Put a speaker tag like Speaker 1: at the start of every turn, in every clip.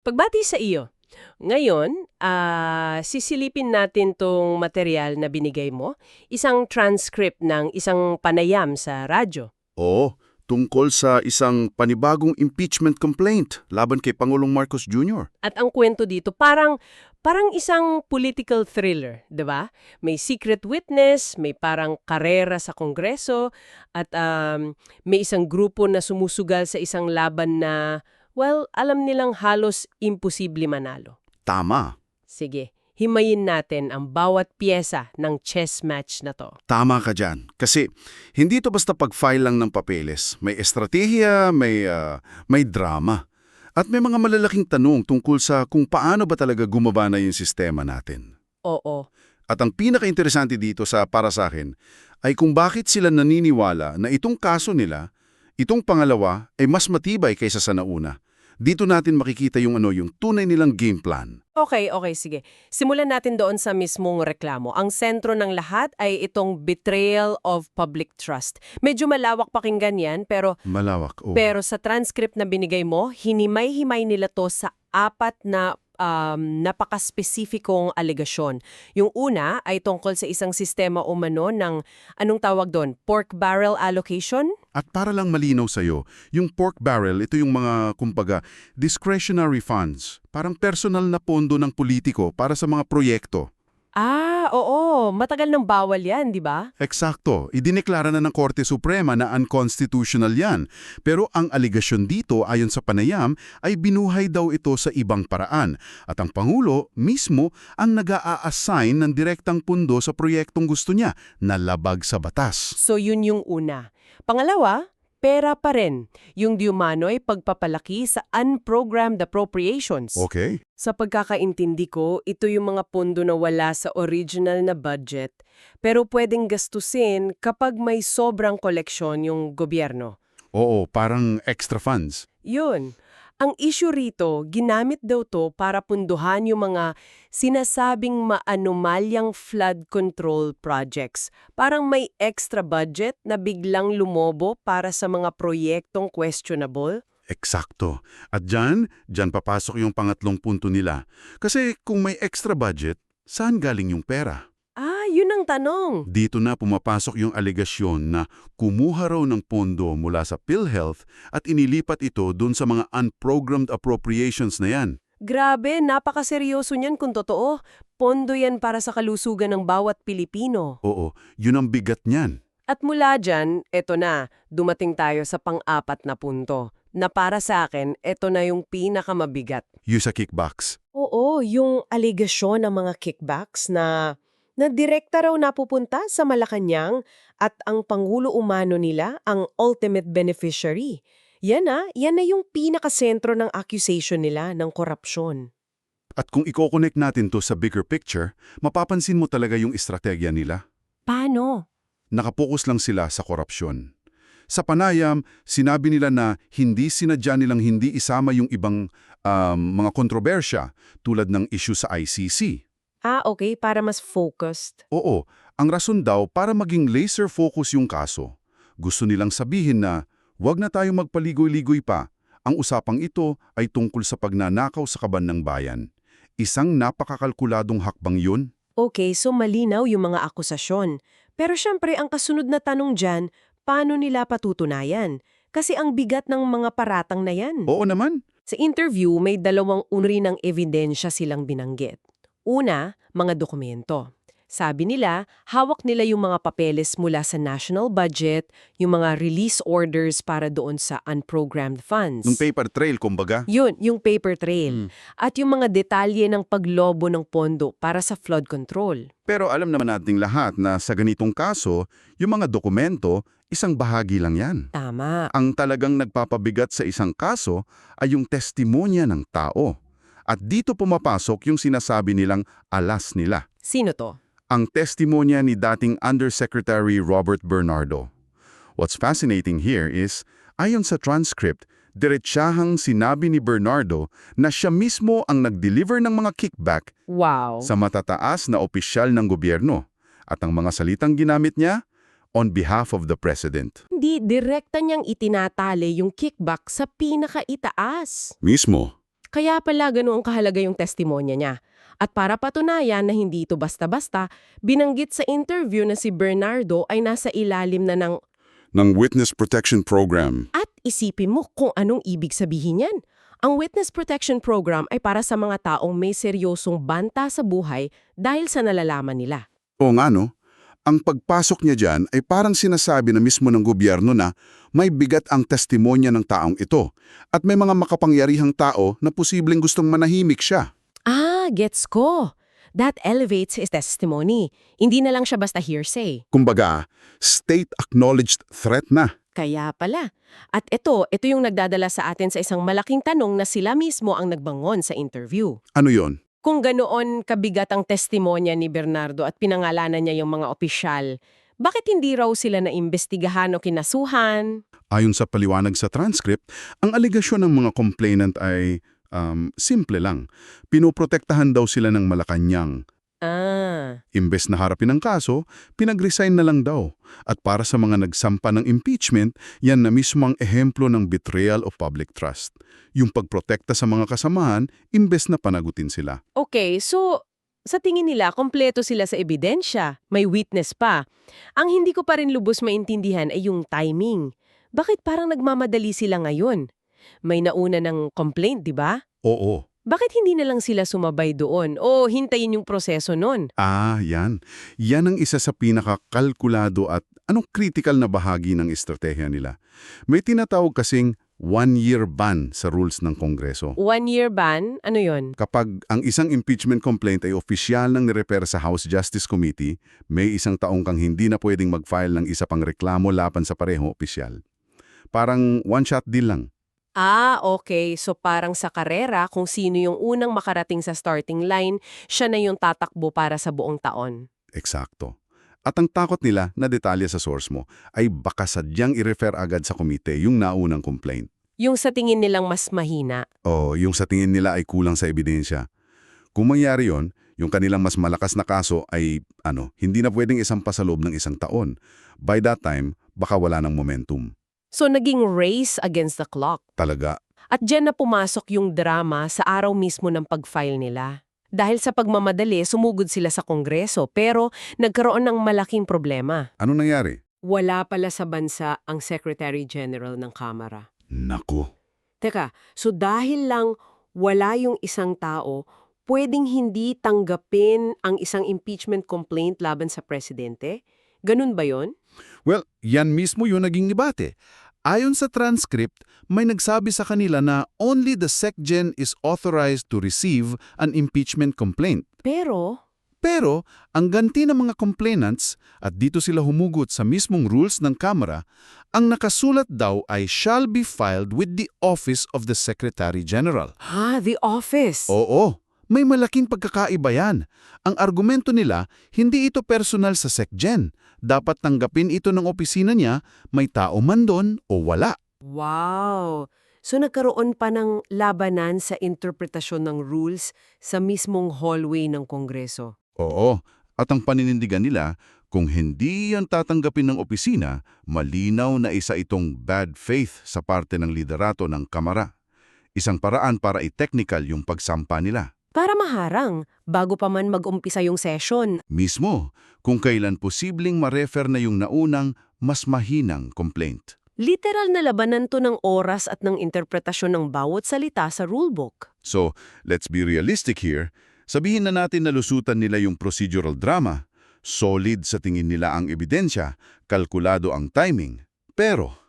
Speaker 1: Pagbati sa iyo. Ngayon, sisilipin natin tong material na binigay mo, isang transcript ng isang panayam sa radyo.
Speaker 2: Oo, tungkol sa isang panibagong impeachment complaint laban kay Pangulong Marcos Jr.
Speaker 1: At ang kwento dito, parang isang political thriller, 'di ba? May secret witness, may parang karera sa Kongreso, at may isang grupo na sumusugal sa isang laban na, well, alam nilang halos imposible manalo.
Speaker 2: Tama.
Speaker 1: Sige, himayin natin ang bawat piyesa ng chess match na to.
Speaker 2: Tama ka dyan. Kasi hindi ito basta pag-file lang ng papeles. May estratehiya, may drama. At may mga malalaking tanong tungkol sa kung paano ba talaga gumabana yung sistema natin.
Speaker 1: Oo.
Speaker 2: At ang pinaka-interesante dito para sa akin ay kung bakit sila naniniwala na itong kaso nila, itong pangalawa, ay mas matibay kaysa sa nauna. Dito natin makikita yung tunay nilang game plan.
Speaker 1: Okay, sige. Simulan natin doon sa mismong reklamo. Ang sentro ng lahat ay itong betrayal of public trust. Medyo malawak pakinggan yan, pero
Speaker 2: Malawak, oh.
Speaker 1: sa transcript na binigay mo, hinimay-himay nila to sa apat na napaka-spesifikong alegasyon. Yung una ay tungkol sa isang sistema umano ng, anong tawag doon, pork barrel allocation?
Speaker 2: At para lang malinaw sa'yo, yung pork barrel, ito yung mga, kumbaga, discretionary funds. Parang personal na pondo ng politiko para sa mga proyekto.
Speaker 1: Oo. Matagal nang bawal yan, di ba?
Speaker 2: Eksakto. Idineklara na ng Korte Suprema na unconstitutional yan. Pero ang aligasyon dito, ayon sa panayam, ay binuhay daw ito sa ibang paraan. At ang Pangulo mismo ang nag-a-assign ng direktang pundo sa proyektong gusto niya na labag sa batas.
Speaker 1: So yun yung una. Pangalawa, pera pa rin. Yung di umano'y pagpapalaki sa unprogrammed appropriations.
Speaker 2: Okay.
Speaker 1: Sa pagkakaintindi ko, ito yung mga pondo na wala sa original na budget, pero pwedeng gastusin kapag may sobrang koleksyon yung gobyerno.
Speaker 2: Oo, parang extra funds.
Speaker 1: Yun. Ang issue rito, ginamit daw to para punduhan yung mga sinasabing maanumalyang flood control projects. Parang may extra budget na biglang lumobo para sa mga proyektong questionable.
Speaker 2: Eksakto. At dyan papasok yung pangatlong punto nila. Kasi kung may extra budget, saan galing yung pera?
Speaker 1: Yun ang tanong.
Speaker 2: Dito na pumapasok yung alegasyon na kumuha raw ng pondo mula sa PhilHealth at inilipat ito dun sa mga unprogrammed appropriations na yan.
Speaker 1: Grabe, napakaseryoso niyan kung totoo. Pondo yan para sa kalusugan ng bawat Pilipino.
Speaker 2: Oo, yun ang bigat niyan.
Speaker 1: At mula dyan, eto na, dumating tayo sa pang-apat na punto. Na para sa akin, eto na yung pinakamabigat.
Speaker 2: Yung sa kickbacks.
Speaker 1: Oo, yung aligasyon ng mga kickbacks na direkta raw napupunta sa Malacanang at ang pangulo umano nila ang ultimate beneficiary. Yan na yung pinakasentro ng accusation nila ng korupsyon.
Speaker 2: At kung i-connect natin to sa bigger picture, mapapansin mo talaga yung estrategya nila.
Speaker 1: Paano?
Speaker 2: Nakapokus lang sila sa korupsyon. Sa panayam, sinabi nila na hindi sinadya nilang hindi isama yung ibang mga kontrobersya tulad ng issue sa ICC.
Speaker 1: Okay, para mas focused.
Speaker 2: Oo, ang rason daw para maging laser focus yung kaso. Gusto nilang sabihin na huwag na tayong magpaligoy-ligoy pa. Ang usapang ito ay tungkol sa pagnanakaw sa kaban ng bayan. Isang napakakalkuladong hakbang yun.
Speaker 1: Okay, so malinaw yung mga akusasyon. Pero syempre, ang kasunod na tanong dyan, paano nila patutunayan? Kasi ang bigat ng mga paratang na yan.
Speaker 2: Oo naman.
Speaker 1: Sa interview, may dalawang uri ng ebidensya silang binanggit. Una, mga dokumento. Sabi nila, hawak nila yung mga papeles mula sa national budget, yung mga release orders para doon sa unprogrammed funds.
Speaker 2: Nung paper trail, kumbaga.
Speaker 1: Yun, yung paper trail. At yung mga detalye ng paglobo ng pondo para sa flood control.
Speaker 2: Pero alam naman nating lahat na sa ganitong kaso, yung mga dokumento, isang bahagi lang yan.
Speaker 1: Tama.
Speaker 2: Ang talagang nagpapabigat sa isang kaso ay yung testimonya ng tao. At dito pumapasok yung sinasabi nilang alas nila.
Speaker 1: Sino to?
Speaker 2: Ang testimonya ni dating Undersecretary Robert Bernardo. What's fascinating here is, ayon sa transcript, diretsahang sinabi ni Bernardo na siya mismo ang nag-deliver ng mga kickback
Speaker 1: Wow.
Speaker 2: sa matataas na opisyal ng gobyerno. At ang mga salitang ginamit niya, on behalf of the President.
Speaker 1: Hindi direkta niyang itinatali yung kickback sa pinakaitaas.
Speaker 2: Mismo.
Speaker 3: Kaya pala ganoong kahalaga yung testimonya niya. At para patunayan na hindi ito basta-basta, binanggit sa interview na si Bernardo ay nasa ilalim na ng...
Speaker 2: Ng Witness Protection Program.
Speaker 3: At isipin mo kung anong ibig sabihin yan. Ang Witness Protection Program ay para sa mga taong may seryosong banta sa buhay dahil sa nalalaman nila.
Speaker 2: Oo nga no, ang pagpasok niya dyan ay parang sinasabi na mismo ng gobyerno na may bigat ang testimonya ng taong ito at may mga makapangyarihang tao na posibleng gustong manahimik siya.
Speaker 3: Gets ko. That elevates his testimony. Hindi na lang siya basta hearsay.
Speaker 2: Kumbaga, state-acknowledged threat na.
Speaker 3: Kaya pala. At ito yung nagdadala sa atin sa isang malaking tanong na sila mismo ang nagbangon sa interview.
Speaker 2: Ano yon?
Speaker 3: Kung ganoon kabigat ang testimonya ni Bernardo at pinangalanan niya yung mga opisyal, bakit hindi raw sila naimbestigahan o kinasuhan?
Speaker 2: Ayon sa paliwanag sa transcript, ang aligasyon ng mga complainant ay simple lang. Pinoprotektahan daw sila ng Malacanang. Imbes na harapin ang kaso, pinag-resign na lang daw. At para sa mga nagsampa ng impeachment, yan na mismo ang ehemplo ng betrayal of public trust. Yung pagprotekta sa mga kasamahan, imbes na panagutin sila.
Speaker 3: Okay, so sa tingin nila, kompleto sila sa ebidensya. May witness pa. Ang hindi ko pa rin lubos maintindihan ay yung timing. Bakit parang nagmamadali sila ngayon? May nauna ng complaint, di ba?
Speaker 2: Oo.
Speaker 3: Bakit hindi na lang sila sumabay doon o hintayin yung proseso nun?
Speaker 2: Yan. Yan ang isa sa pinakakalkulado at critical na bahagi ng estratehiya nila. May tinatawag kasing one-year ban sa rules ng Kongreso.
Speaker 3: 1-year ban? Ano yon?
Speaker 2: Kapag ang isang impeachment complaint ay opisyal nang nireper sa House Justice Committee, may isang taong kang hindi na pwedeng mag-file ng isa pang reklamo laban sa parehong opisyal. Parang one-shot deal lang.
Speaker 3: Okay. So parang sa karera, kung sino yung unang makarating sa starting line, siya na yung tatakbo para sa buong taon.
Speaker 2: Eksakto. At ang takot nila na detalye sa source mo ay baka sadyang i-refer agad sa komite yung naunang complaint.
Speaker 3: Yung sa tingin nilang mas mahina.
Speaker 2: O yung sa tingin nila ay kulang sa ebidensya. Kung mangyari yon, yung kanilang mas malakas na kaso ay hindi na pwedeng isampa sa loob ng isang taon. By that time, baka wala ng momentum.
Speaker 3: So naging race against the clock.
Speaker 2: Talaga.
Speaker 3: At dyan na pumasok yung drama sa araw mismo ng pag-file nila. Dahil sa pagmamadali, sumugod sila sa Kongreso pero nagkaroon ng malaking problema.
Speaker 2: Ano nangyari?
Speaker 3: Wala pala sa bansa ang Secretary General ng Kamara.
Speaker 2: Naku.
Speaker 3: Teka, so dahil lang wala yung isang tao, pwedeng hindi tanggapin ang isang impeachment complaint laban sa presidente? Ganun ba yon?
Speaker 2: Well, yan mismo yung naging debate. Ayon sa transcript, may nagsabi sa kanila na only the SecGen is authorized to receive an impeachment complaint. Pero, ang ganti ng mga complainants, at dito sila humugot sa mismong rules ng Kamara, ang nakasulat daw ay shall be filed with the Office of the Secretary General.
Speaker 3: The office.
Speaker 2: Oo, may malaking pagkakaiba yan. Ang argumento nila, hindi ito personal sa SecGen. Dapat tanggapin ito ng opisina niya, may tao man doon o wala.
Speaker 3: Wow! So nagkaroon pa ng labanan sa interpretasyon ng rules sa mismong hallway ng Kongreso.
Speaker 2: Oo, at ang paninindigan nila, kung hindi yan tatanggapin ng opisina, malinaw na isa itong bad faith sa parte ng liderato ng Kamara. Isang paraan para i-technical yung pagsampa nila.
Speaker 3: Para maharang, bago pa man mag-umpisa yung session.
Speaker 2: Mismo, kung kailan posibleng ma-refer na yung naunang, mas mahinang complaint.
Speaker 3: Literal na labanan to ng oras at ng interpretasyon ng bawat salita sa rulebook.
Speaker 2: So, let's be realistic here. Sabihin na natin na lusutan nila yung procedural drama. Solid sa tingin nila ang ebidensya, kalkulado ang timing. Pero,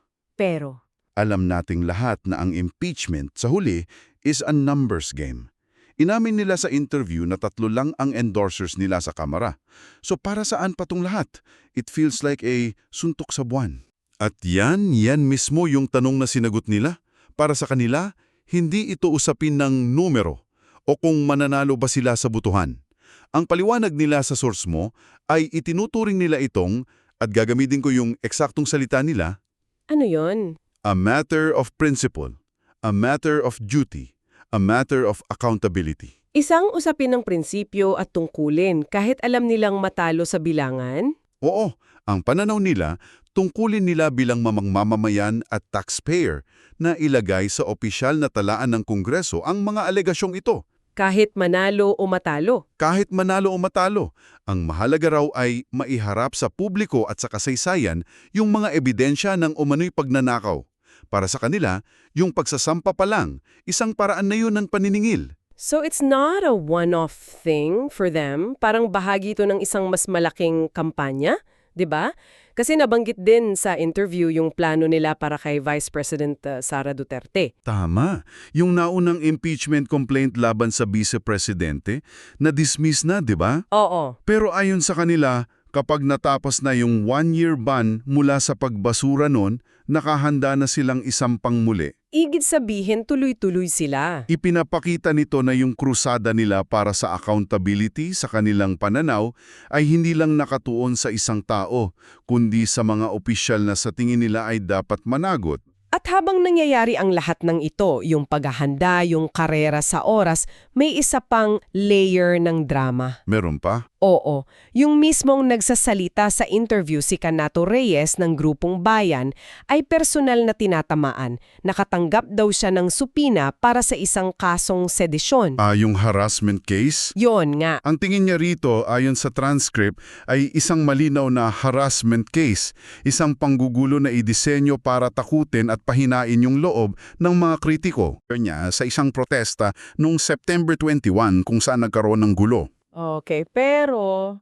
Speaker 2: alam nating lahat na ang impeachment sa huli is a numbers game. Inamin nila sa interview na 3 lang ang endorsers nila sa Kamara. So para saan pa tong lahat? It feels like a suntok sa buwan. At yan mismo yung tanong na sinagot nila. Para sa kanila, hindi ito usapin ng numero o kung mananalo ba sila sa butuhan. Ang paliwanag nila sa source mo ay itinuturing nila itong, at gagamitin ko yung eksaktong salita nila,
Speaker 3: Ano yon?
Speaker 2: a matter of principle, a matter of duty, a matter of accountability.
Speaker 3: Isang usapin ng prinsipyo at tungkulin kahit alam nilang matalo sa bilangan?
Speaker 2: Oo, ang pananaw nila, Tungkulin nila bilang mamamayan at taxpayer na ilagay sa opisyal na talaan ng Kongreso ang mga alegasyong ito.
Speaker 1: Kahit manalo o matalo.
Speaker 2: Kahit manalo o matalo, ang mahalaga raw ay maiharap sa publiko at sa kasaysayan yung mga ebidensya ng umano'y pagnanakaw. Para sa kanila, yung pagsasampa pa lang, isang paraan na yun ng paniningil.
Speaker 1: So it's not a one-off thing for them. Parang bahagi ito ng isang mas malaking kampanya, 'di ba? Kasi nabanggit din sa interview yung plano nila para kay Vice President Sara Duterte.
Speaker 2: Tama. Yung naunang impeachment complaint laban sa vice-presidente, na-dismiss na, di ba?
Speaker 1: Oo.
Speaker 2: Pero ayon sa kanila, kapag natapos na yung 1-year ban mula sa pagbasura nun, nakahanda na silang isampang muli.
Speaker 1: Igit sabihin, tuloy-tuloy sila.
Speaker 2: Ipinapakita nito na yung krusada nila para sa accountability sa kanilang pananaw ay hindi lang nakatuon sa isang tao, kundi sa mga opisyal na sa tingin nila ay dapat managot.
Speaker 1: At habang nangyayari ang lahat ng ito, yung paghahanda, yung karera sa oras, may isa pang layer ng drama.
Speaker 2: Meron pa?
Speaker 1: Oo, yung mismong nagsasalita sa interview si Canato Reyes ng Grupong Bayan ay personal na tinatamaan. Nakatanggap daw siya ng supina para sa isang kasong sedisyon.
Speaker 2: Yung harassment case?
Speaker 1: Yon nga.
Speaker 2: Ang tingin niya rito, ayon sa transcript, ay isang malinaw na harassment case, isang panggugulo na idisenyo para takutin at pahinain yung loob ng mga kritiko niya sa isang protesta noong September 21 kung saan nagkaroon ng gulo.
Speaker 1: Okay, pero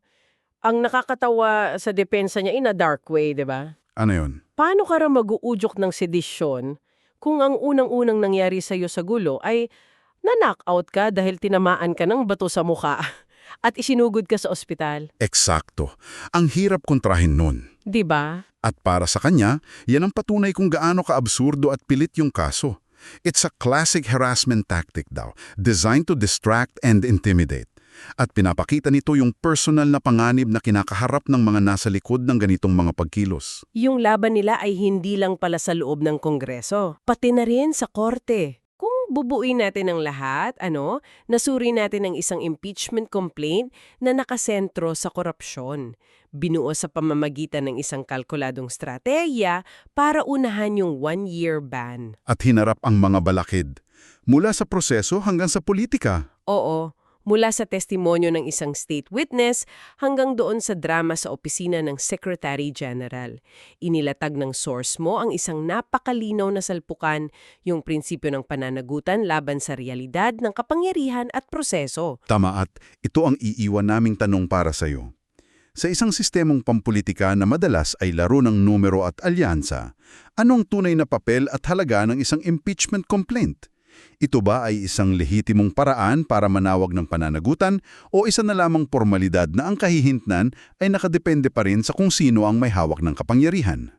Speaker 1: ang nakakatawa sa depensa niya in a dark way, 'di ba?
Speaker 2: Ano yun?
Speaker 1: Paano ka raw mag-uudyok ng sedisyon kung ang unang-unang nangyari sa iyo sa gulo ay na-knockout ka dahil tinamaan ka ng bato sa mukha at isinugod ka sa ospital?
Speaker 2: Eksakto. Ang hirap kontrahin nun.
Speaker 1: 'Di ba?
Speaker 2: At para sa kanya, yan ang patunay kung gaano ka-absurdo at pilit yung kaso. It's a classic harassment tactic daw, designed to distract and intimidate. At pinapakita nito yung personal na panganib na kinakaharap ng mga nasa likod ng ganitong mga pagkilos.
Speaker 1: Yung laban nila ay hindi lang pala sa loob ng Kongreso, pati na rin sa korte. Kung bubuin natin ang lahat, nasuri natin ang isang impeachment complaint na nakasentro sa korupsyon. Binuo sa pamamagitan ng isang kalkuladong strategiya para unahan yung 1-year ban.
Speaker 2: At hinarap ang mga balakid, mula sa proseso hanggang sa politika.
Speaker 1: Oo. Mula sa testimonyo ng isang state witness hanggang doon sa drama sa opisina ng Secretary General. Inilatag ng source mo ang isang napakalinaw na salpukan, yung prinsipyo ng pananagutan laban sa realidad ng kapangyarihan at proseso.
Speaker 2: Tama, at ito ang iiwan naming tanong para sa iyo. Sa isang sistemong pampulitika na madalas ay laro ng numero at alyansa, anong tunay na papel at halaga ng isang impeachment complaint? Ito ba ay isang lehitimong paraan para manawag ng pananagutan o isa na lamang formalidad na ang kahihintnan ay nakadepende pa rin sa kung sino ang may hawak ng kapangyarihan?